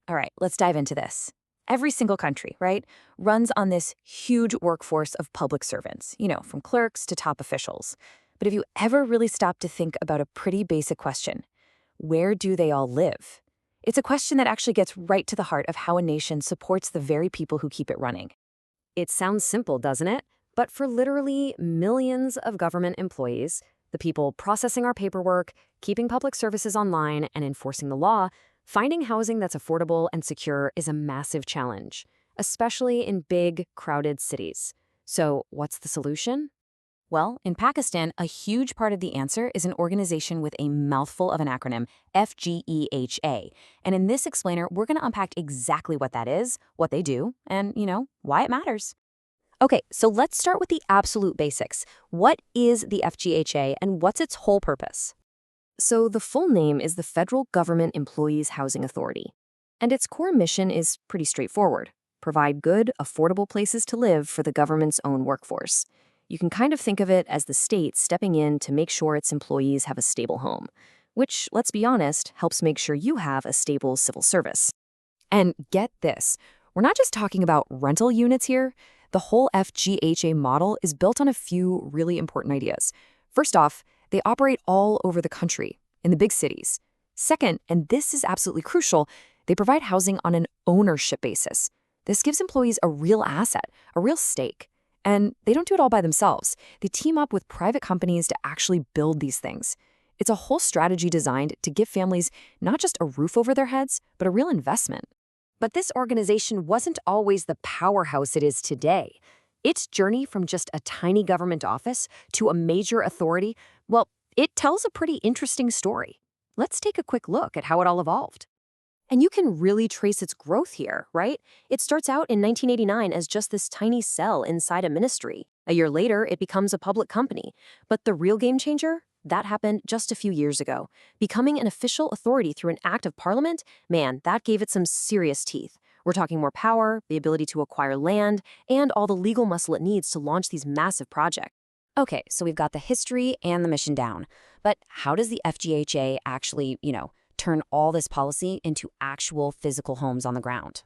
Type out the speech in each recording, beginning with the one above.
All right, let's dive into this. Every single country, right, runs on this huge workforce of public servants, from clerks to top officials. But have you ever really stopped to think about a pretty basic question? Where do they all live? It's a question that actually gets right to the heart of how a nation supports the very people who keep it running. It sounds simple, doesn't it? But for literally millions of government employees, the people processing our paperwork, keeping public services online, and enforcing the law, finding housing that's affordable and secure is a massive challenge, especially in big, crowded cities. So, what's the solution? Well, in Pakistan, a huge part of the answer is an organization with a mouthful of an acronym, FGEHA. And in this explainer, we're going to unpack exactly what that is, what they do, and, why it matters. Okay, so let's start with the absolute basics. What is the FGHA and what's its whole purpose? So the full name is the Federal Government Employees Housing Authority. And its core mission is pretty straightforward: provide good, affordable places to live for the government's own workforce. You can kind of think of it as the state stepping in to make sure its employees have a stable home, which, let's be honest, helps make sure you have a stable civil service. And get this, we're not just talking about rental units here. The whole FGHA model is built on a few really important ideas. First off, they operate all over the country, in the big cities. Second, and this is absolutely crucial, they provide housing on an ownership basis. This gives employees a real asset, a real stake. And they don't do it all by themselves. They team up with private companies to actually build these things. It's a whole strategy designed to give families not just a roof over their heads, but a real investment. But this organization wasn't always the powerhouse it is today. Its journey from just a tiny government office to a major authority, well, it tells a pretty interesting story. Let's take a quick look at how it all evolved. And you can really trace its growth here, right? It starts out in 1989 as just this tiny cell inside a ministry. A year later, it becomes a public company. But the real game changer? That happened just a few years ago. Becoming an official authority through an act of parliament, man, that gave it some serious teeth. We're talking more power, the ability to acquire land, and all the legal muscle it needs to launch these massive projects. Okay, so we've got the history and the mission down. But how does the FGHA actually, turn all this policy into actual physical homes on the ground?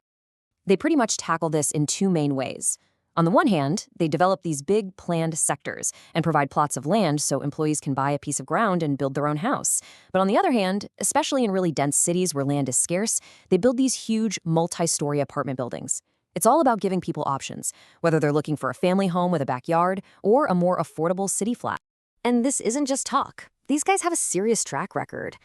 They pretty much tackle this in two main ways. On the one hand, they develop these big planned sectors and provide plots of land so employees can buy a piece of ground and build their own house. But on the other hand, especially in really dense cities where land is scarce, they build these huge multi-story apartment buildings. It's all about giving people options, whether they're looking for a family home with a backyard or a more affordable city flat. And this isn't just talk. These guys have a serious track record.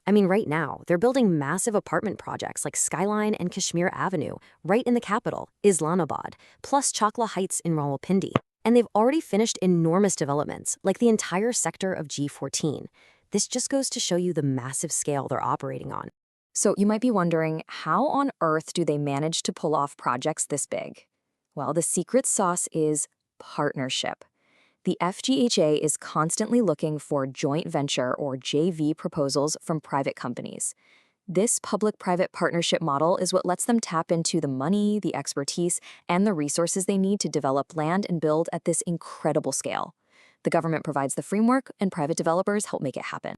I mean, right now, they're building massive apartment projects like Skyline and Kashmir Avenue, right in the capital, Islamabad, plus Chakla Heights in Rawalpindi. And they've already finished enormous developments, like the entire sector of G14. This just goes to show you the massive scale they're operating on. So you might be wondering, how on earth do they manage to pull off projects this big? Well, the secret sauce is partnership. The FGHA is constantly looking for joint venture or JV proposals from private companies. This public-private partnership model is what lets them tap into the money, the expertise, and the resources they need to develop land and build at this incredible scale. The government provides the framework, and private developers help make it happen.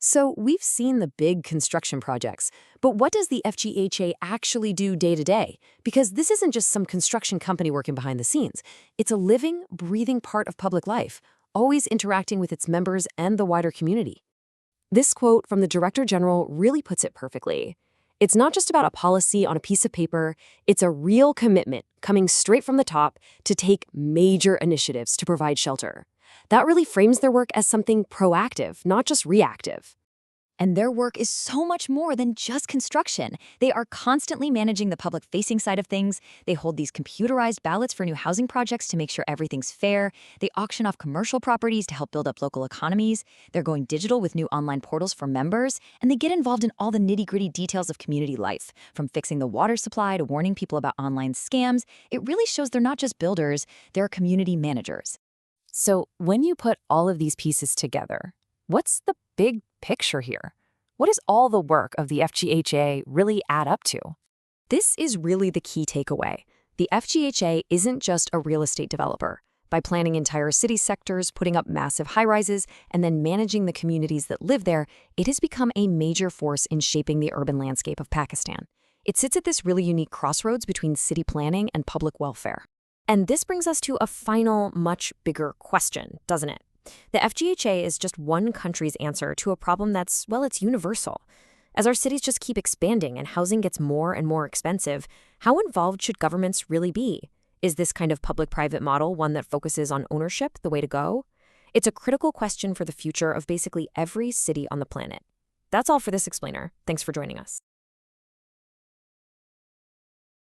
So we've seen the big construction projects, but what does the FGHA actually do day to day? Because this isn't just some construction company working behind the scenes. It's a living, breathing part of public life, always interacting with its members and the wider community. This quote from the Director General really puts it perfectly. It's not just about a policy on a piece of paper, it's a real commitment coming straight from the top to take major initiatives to provide shelter. That really frames their work as something proactive, not just reactive. And their work is so much more than just construction. They are constantly managing the public-facing side of things. They hold these computerized ballots for new housing projects to make sure everything's fair. They auction off commercial properties to help build up local economies. They're going digital with new online portals for members. And they get involved in all the nitty-gritty details of community life, from fixing the water supply to warning people about online scams. It really shows they're not just builders, they're community managers. So when you put all of these pieces together, what's the big picture here? What does all the work of the FGHA really add up to? This is really the key takeaway. The FGHA isn't just a real estate developer. By planning entire city sectors, putting up massive high-rises, and then managing the communities that live there, it has become a major force in shaping the urban landscape of Pakistan. It sits at this really unique crossroads between city planning and public welfare. And this brings us to a final, much bigger question, doesn't it? The FGEHA is just one country's answer to a problem that's, well, it's universal. As our cities just keep expanding and housing gets more and more expensive, how involved should governments really be? Is this kind of public-private model one that focuses on ownership the way to go? It's a critical question for the future of basically every city on the planet. That's all for this explainer. Thanks for joining us.